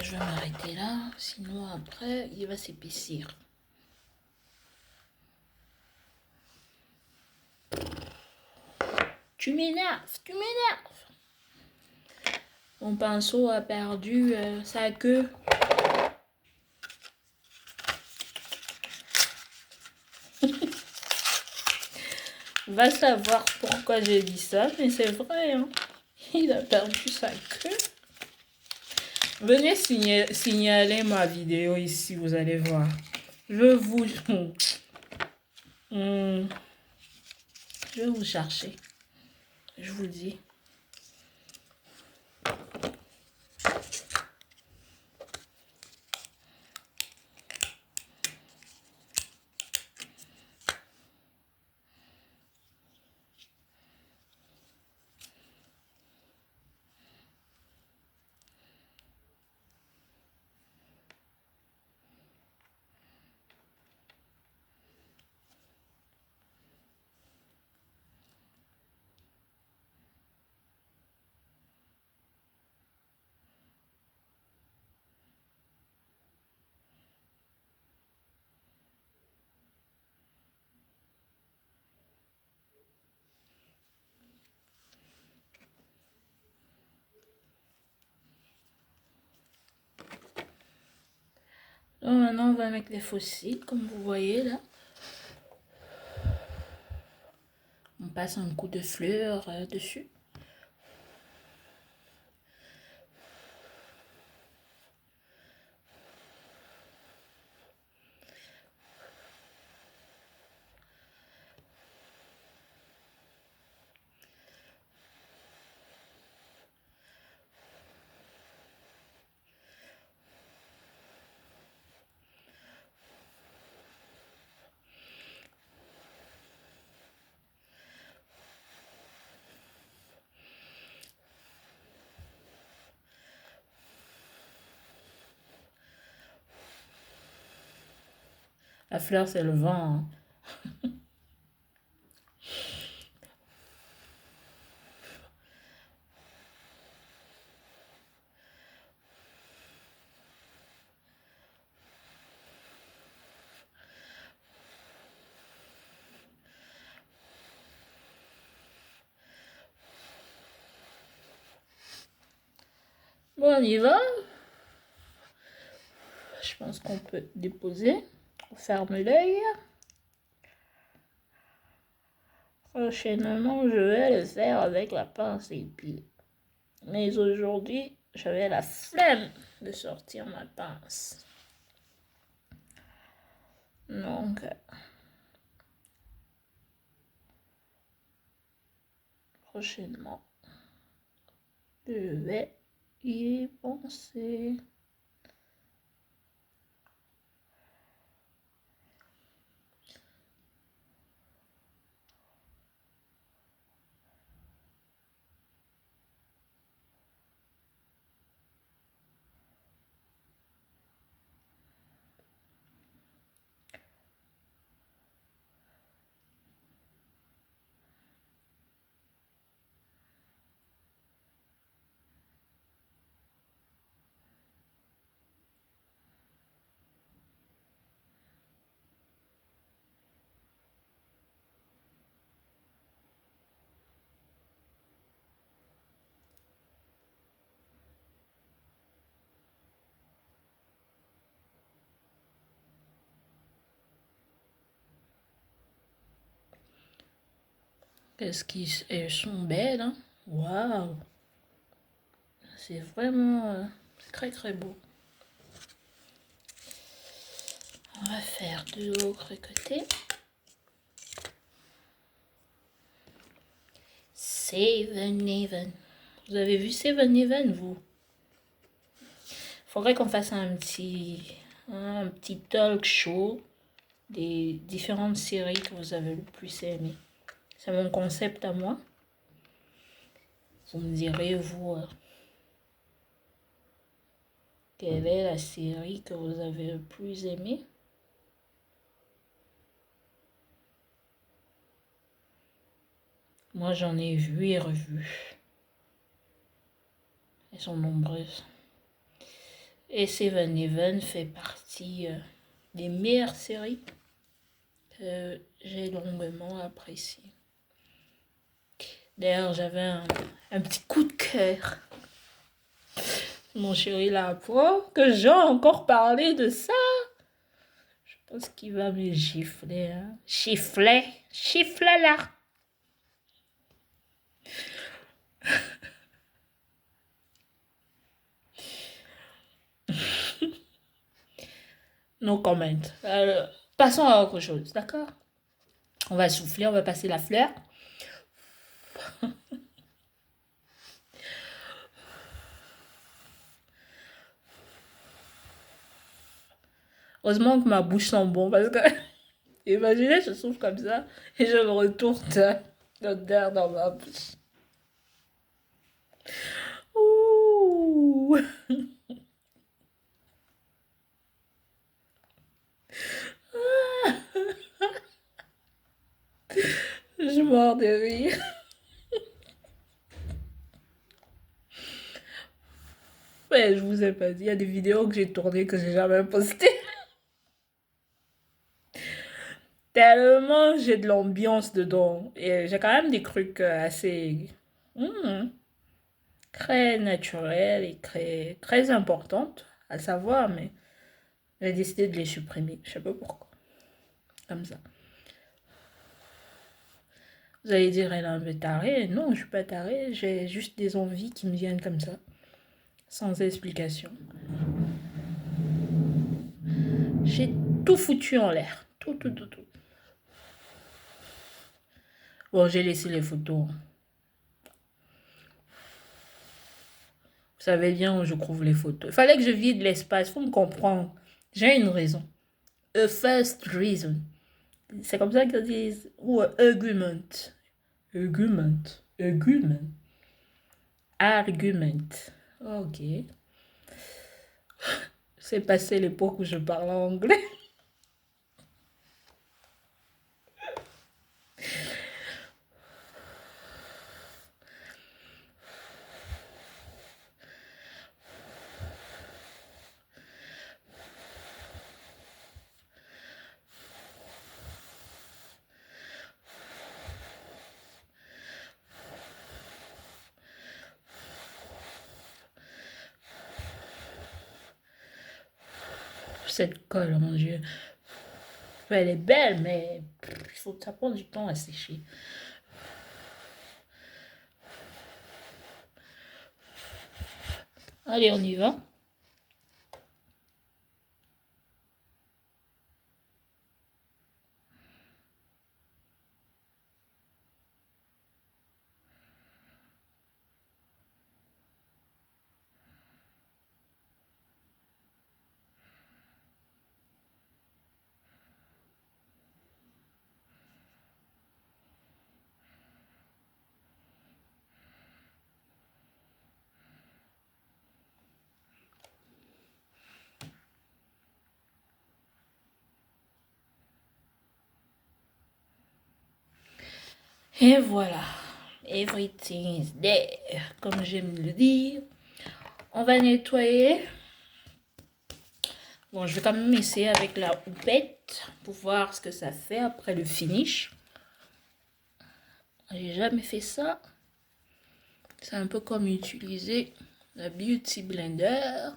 Je vais m'arrêter là, sinon après, il va s'épaissir. Tu m'énerves, tu m'énerves. Mon pinceau a perdu sa queue. Va savoir pourquoi j'ai dit ça, mais c'est vrai, hein. Il a perdu sa queue. Venez signaler ma vidéo ici, vous allez voir. Je vous... je vais vous chercher. Je vous dis. Donc maintenant, on va mettre les fossiles, comme vous voyez là. On passe un coup de fleur dessus. La fleur, c'est le vent, hein. Bon, on y va. Je pense qu'on peut déposer. On ferme l'œil. Prochainement, je vais le faire avec la pince et puis. Mais aujourd'hui, j'avais la flemme de sortir ma pince. Donc, prochainement. Je vais y penser. Elles sont belles, hein? Waouh! C'est vraiment très très beau. On va faire de l'autre côté. Seven. Vous avez vu Seven, vous? Faudrait qu'on fasse un petit talk show des différentes séries que vous avez le plus aimées. C'est mon concept à moi. Vous me direz, vous, quelle est la série que vous avez le plus aimée? Moi, j'en ai vu et revu. Elles sont nombreuses. Et Seven fait partie des meilleures séries que j'ai longuement appréciées. D'ailleurs, j'avais un petit coup de cœur. Mon chéri là, que j'ai encore parlé de ça. Je pense qu'il va me gifler. Hein. Chiffler là. No comment. Passons à autre chose, d'accord? On va souffler, on va passer la fleur. Heureusement que ma bouche sent bon parce que imaginez, je souffle comme ça et je me retourne l'odeur dans ma bouche. Ouh. Je mords de rire. Ouais, je vous ai pas dit, il y a des vidéos que j'ai tournées que j'ai jamais postées. Tellement j'ai de l'ambiance dedans. Et j'ai quand même des trucs assez très naturels et très importantes à savoir, mais j'ai décidé de les supprimer. Je sais pas pourquoi. Comme ça. Vous allez dire, elle est un peu tarée. Non, je suis pas tarée. J'ai juste des envies qui me viennent comme ça. Sans explication. J'ai tout foutu en l'air. Tout. Bon, j'ai laissé les photos. Vous savez bien où je trouve les photos. Il fallait que je vide l'espace. Faut me comprendre. J'ai une raison. A first reason. C'est comme ça qu'ils disent. Ou argument. Argument. Ok. C'est passé l'époque où je parle anglais. Cette colle, mon Dieu. Elle est belle, mais il faut que ça prenne du temps à sécher. Allez, on y va. Et voilà. Everything is there, comme j'aime le dire. On va nettoyer. Bon, je vais quand même essayer avec la houppette pour voir ce que ça fait après le finish. J'ai jamais fait ça. C'est un peu comme utiliser la Beauty Blender.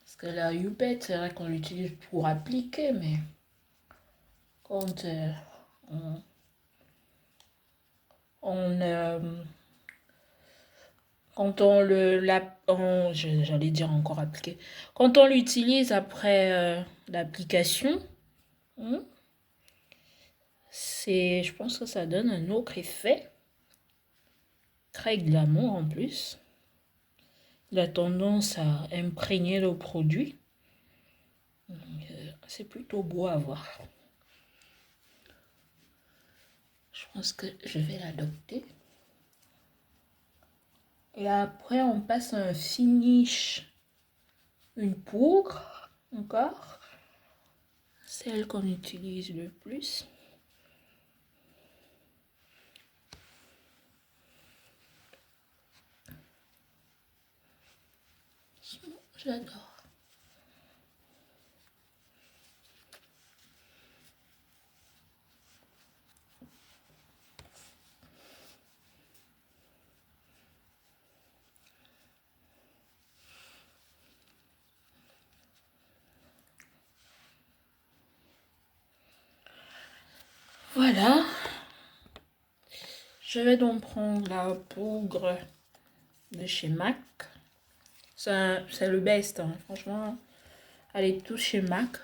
Parce que la houppette, c'est vrai qu'on l'utilise pour appliquer, mais quand quand on j'allais dire encore appliquer. Quand on l'utilise après l'application, hein, je pense que ça donne un autre effet. Très glamour en plus. Il a tendance à imprégner le produit. C'est plutôt beau à voir. Je pense que je vais l'adopter. Et après, on passe à un finish. Une poudre, encore. Celle qu'on utilise le plus. J'adore. Voilà. Je vais donc prendre la poudre de chez MAC. C'est le best, hein. Franchement. Allez tous chez MAC.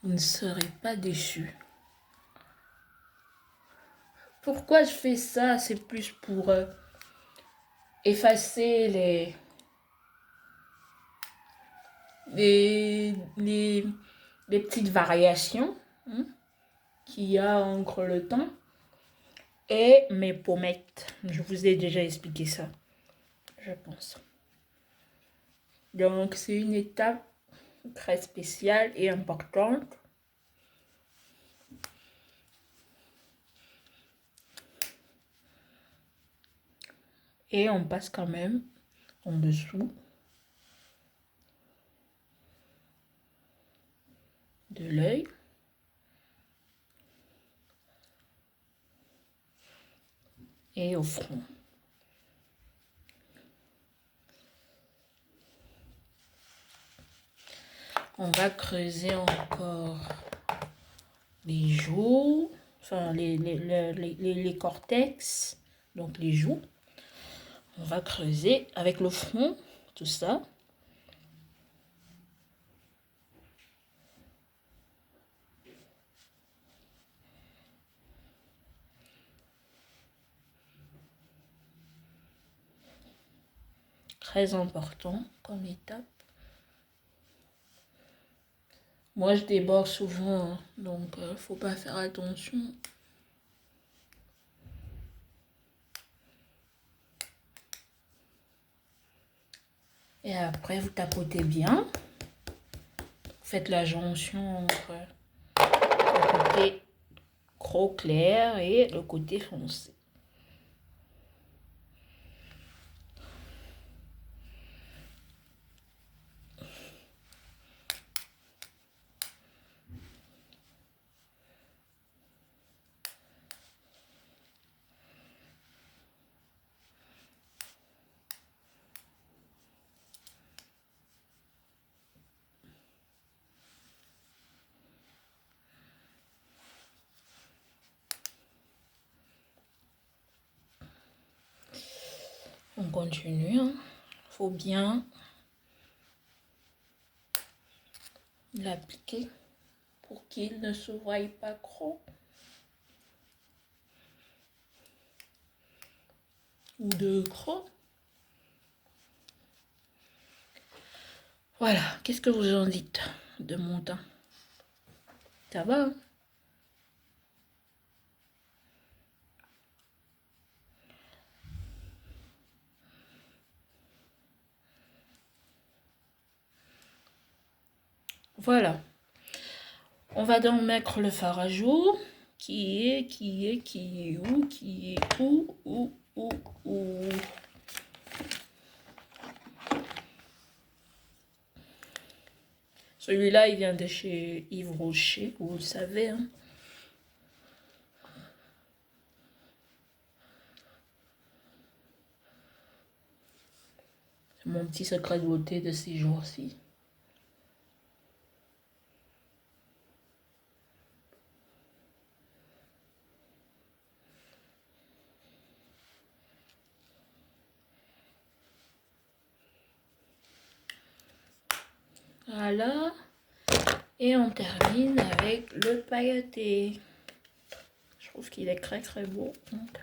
Vous ne serez pas déçus. Pourquoi je fais ça? C'est plus pour effacer les petites variations, hein, qu'il y a entre le temps. Et mes pommettes. Je vous ai déjà expliqué ça, je pense. Donc, c'est une étape très spéciale et importante. Et on passe quand même en dessous de l'œil. Et au front. On va creuser encore les joues, enfin les cortex, donc les joues. On va creuser avec le front, tout ça. Très important comme étape. Moi, je déborde souvent, hein, donc faut pas faire attention. Et après, vous tapotez bien. Faites la jonction entre le côté gros clair et le côté foncé. On continue, hein. Faut bien l'appliquer pour qu'il ne se voie pas trop. Ou de gros. Voilà, qu'est-ce que vous en dites de mon teint? Ça va, hein? Voilà. On va donc mettre le fard à jour. où. Celui-là, il vient de chez Yves Rocher, vous le savez, hein. C'est mon petit secret de beauté de ces jours-ci. Voilà. Et on termine avec le pailleté. Je trouve qu'il est très très beau. Donc,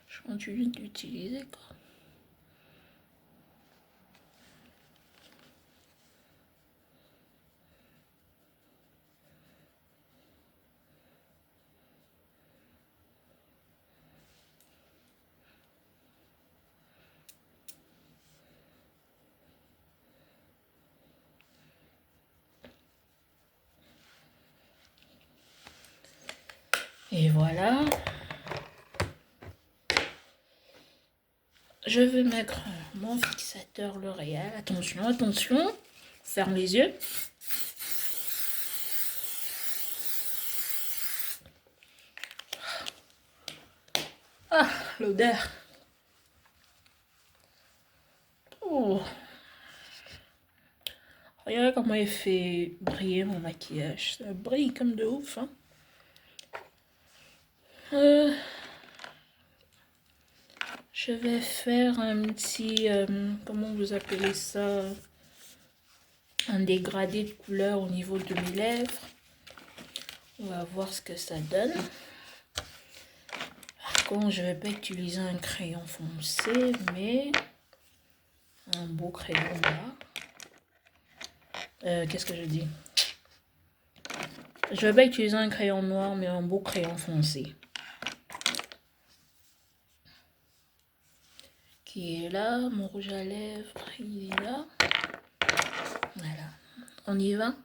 je continue d'utiliser quoi. Et voilà. Je vais mettre mon fixateur L'Oréal. Attention, attention. Ferme les yeux. Ah, l'odeur. Oh. Regardez comment il fait briller mon maquillage. Ça brille comme de ouf, hein. Je vais faire un petit, comment vous appelez ça, un dégradé de couleur au niveau de mes lèvres. On va voir ce que ça donne. Par contre, je vais pas utiliser un crayon foncé, mais un beau crayon là. Qu'est-ce que je dis? Je vais pas utiliser un crayon noir, mais un beau crayon foncé. Qui est là, mon rouge à lèvres, il est là. Voilà, on y va.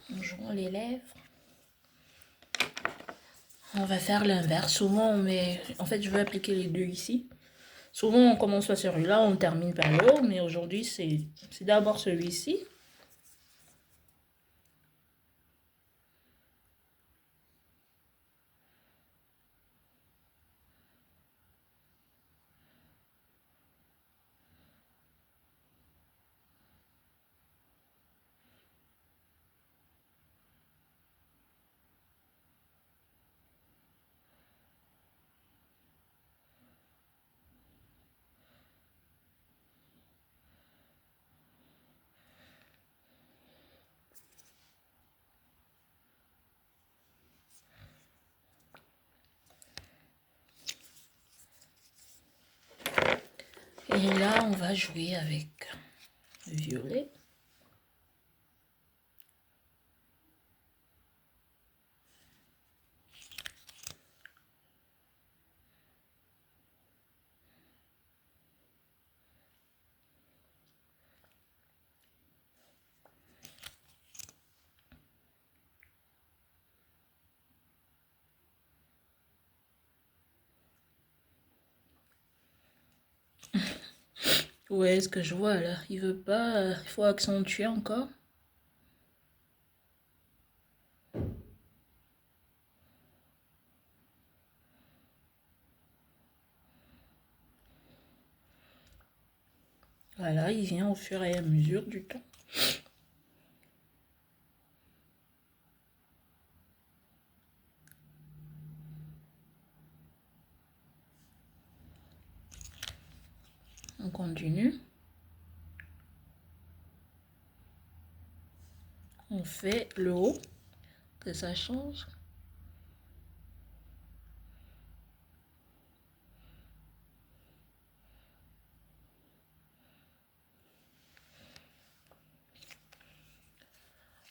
On joint les lèvres. On va faire l'inverse. Souvent, on met... En fait, je veux appliquer les deux ici. Souvent, on commence par celui-là, on termine par l'autre. Mais aujourd'hui, c'est d'abord celui-ci. Et là, on va jouer avec le violet. Ouais, ce que je vois là, il veut pas, il faut accentuer encore. Voilà, il vient au fur et à mesure du temps. on fait le haut, que ça change.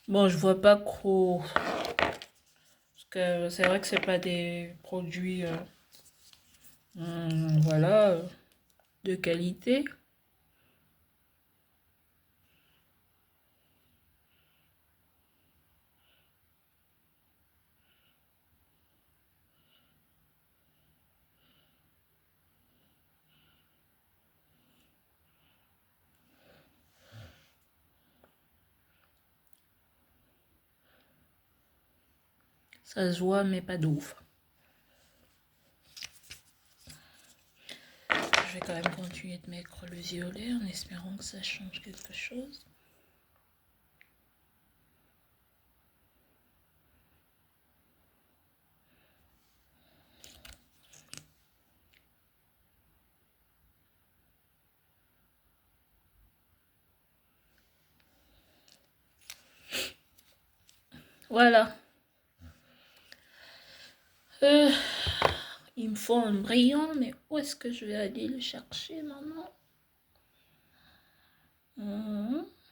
Bon, je vois pas trop, parce que c'est vrai que c'est pas des produits, voilà, de qualité. Ça se voit, mais pas de ouf. Je vais quand même continuer de mettre le violet en espérant que ça change quelque chose. Voilà. Il me faut un brillant, mais où est-ce que je vais aller le chercher, maman?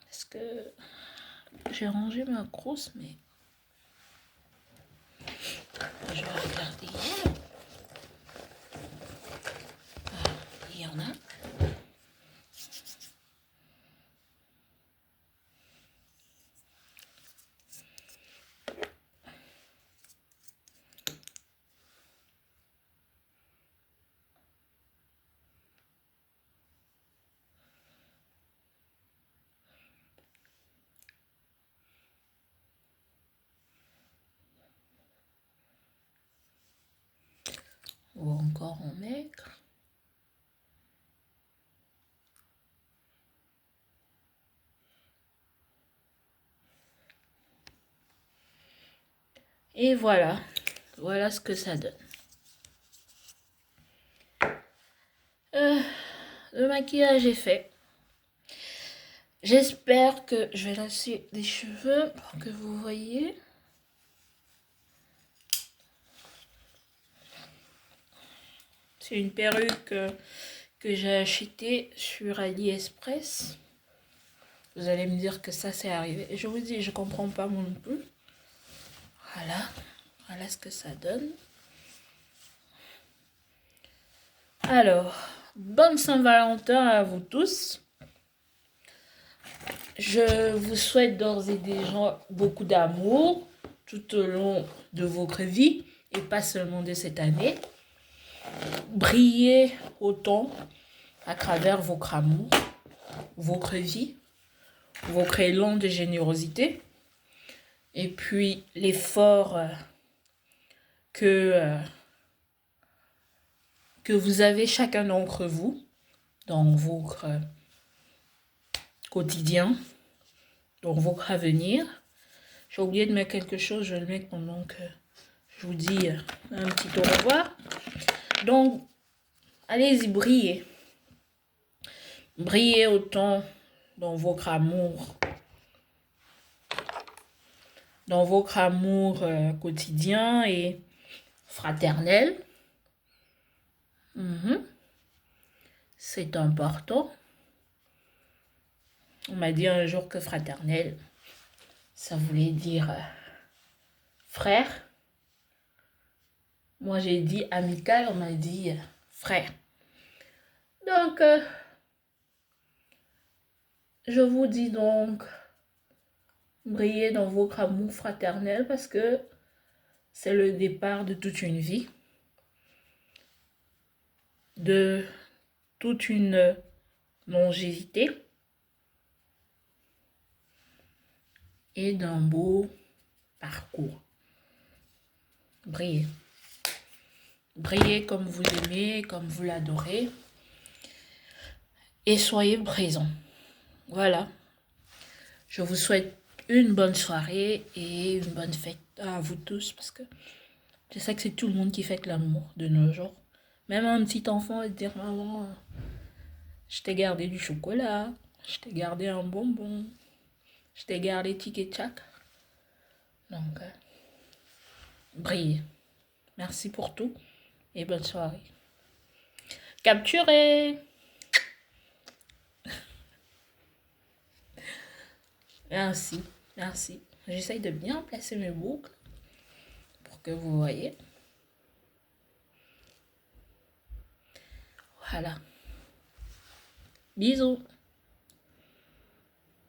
Est-ce que j'ai rangé ma grosse, mais je vais regarder. Ah, il y en a. Ou encore en maigre. Et voilà. Voilà ce que ça donne. Le maquillage est fait. J'espère que je vais lasser des cheveux pour que vous voyez. C'est une perruque que j'ai achetée sur AliExpress. Vous allez me dire que ça c'est arrivé. Et je vous dis, je comprends pas moi non plus. Voilà. Voilà ce que ça donne. Alors, bonne Saint-Valentin à vous tous. Je vous souhaite d'ores et déjà beaucoup d'amour tout au long de votre vie et pas seulement de cette année. Brillez autant à travers votre amour, votre vie, votre élan de générosité et puis l'effort que vous avez chacun d'entre vous dans votre quotidien, dans votre avenir. J'ai oublié de mettre quelque chose, je vais le mettre pendant que je vous dis un petit au revoir. Donc, allez-y, brillez. Brillez autant dans votre amour. Dans votre amour quotidien et fraternel. C'est important. On m'a dit un jour que fraternel, ça voulait dire frère. Moi, j'ai dit amical, on m'a dit frère. Donc, je vous dis donc, brillez dans votre amour fraternel parce que c'est le départ de toute une vie, de toute une longévité et d'un beau parcours. Brillez. Brillez comme vous l'aimez, comme vous l'adorez. Et soyez présents. Voilà. Je vous souhaite une bonne soirée et une bonne fête à vous tous parce que je sais que c'est tout le monde qui fête l'amour de nos jours. Même un petit enfant va te dire maman, je t'ai gardé du chocolat, je t'ai gardé un bonbon, je t'ai gardé tic et tchac. Donc, brille. Merci pour tout et bonne soirée. Capturé. Merci, merci. J'essaye de bien placer mes boucles pour que vous voyez. Voilà. Bisous.